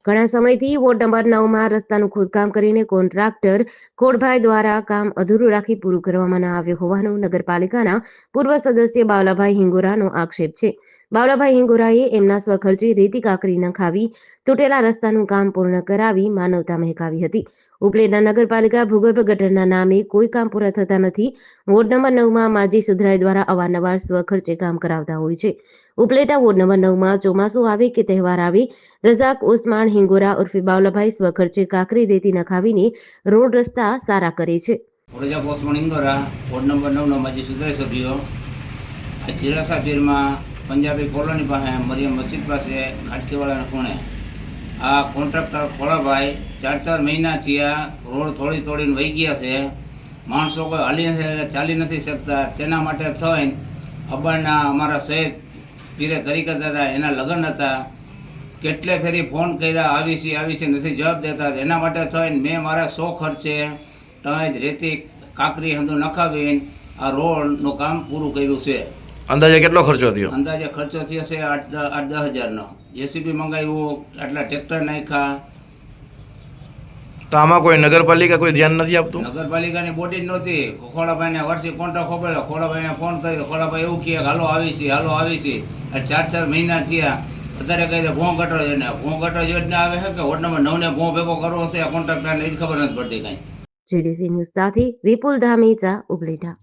ઘણા સમયથી ward number 9માં રસ્તાનું ખોદકામ કરીને કોન્ટ્રાક્ટર કોડભાઈ દ્વારા કામ અધૂરું રાખી પૂરું કરવામાં ન આવ્યું હોવાનું નગરપાલિકાના પૂર્વ સદસ્ય બાવલાભાઈ હિંગોરાનો આક્ષેપ છે. બાવલાભાઈ હિંગોરાએ એમના સ્વખર્ચે રેતી કાંકરી નખાવી તૂટેલા રસ્તાનું કામ પૂર્ણ કરાવી માનવતા મહેકાવી હતી. ઉપલેટા નગરપાલિકા ભૂગર્ભ ગટરના નામે કોઈ કામ પૂરા થતા નથી. વોર્ડ નંબર 9માં માજી સુધરાઈ દ્વારા અવારનવાર સ્વખર્ચે કામ કરાવતા હોય છે. ઉપલેટા વોર્ડ નંબર 9માં ચોમાસું આવે કે તહેવાર આવે રઝાક ઓસમાણ હિંગોરા ઉર્ફે બાવલાભાઈ સ્વખર્ચે કાંકરી રેતી નખાવીને રોડ રસ્તા સારા કરે છે. રઝાક ઓસમાણ હિંગોરા વોર્ડ નંબર 9નો માજી સુધરાઈ સભ્યો આ જીરાસા પીરમાં પંજાબી કોલોની પાસે મરિયમ મસ્જિદ પાસે ખાટકીવાળાના ખૂણે આ કોન્ટ્રાક્ટર ખોળાભાઈ 4-4 મહિના થયા રોડ તોડીને વહી ગયા છે. માણસો કોઈ ચાલી નથી શકતા. તેના માટે થઈને અબ્બાના અમારા સૈયદ પીરે તરીકે હતા, એના લગ્ન હતા. કેટલે ફેરી ફોન કર્યા, આવી છે નથી જવાબ દેતા. એના માટે થઈને મેં મારા 100 ખર્ચે ટંજ રેતી કાંકરી હંધું નખાવીને આ રોડનું કામ પૂરું કર્યું છે. અંદાજે કેટલો ખર્ચો થયો? અંદાજે ખર્ચો થયો છે 8-10 હજારનો. જેસીબી મંગાવ્યું, આટલા ટ્રેક્ટર નાખ્યા. તો આમાં કોઈ નગરપાલિકા કોઈ ધ્યાન નથી આપતું? નગરપાલિકાની બોડી જ નહોતી. ખોડાભાઈને વર્ષે કોન્ટ્રાક્ટ ખોપેલો. ખોડાભાઈને ફોન કર્યો. ખોડાભાઈ એવું કહે હાલો આવી છે. 4-4 મહિના થયા. અત્યારે કહે છે ભોં ગટર યોજના. ભોં ગટર યોજના આવે છે કે વોર્ડ નંબર 9ને ભોં ભેગો કરવો છે આ કોન્ટ્રાક્ટરને એ જ ખબર નથી પડતી કાંઈ. GDC ન્યૂઝ સાથે વિપુલ ધામેચા, ઉપલેટા.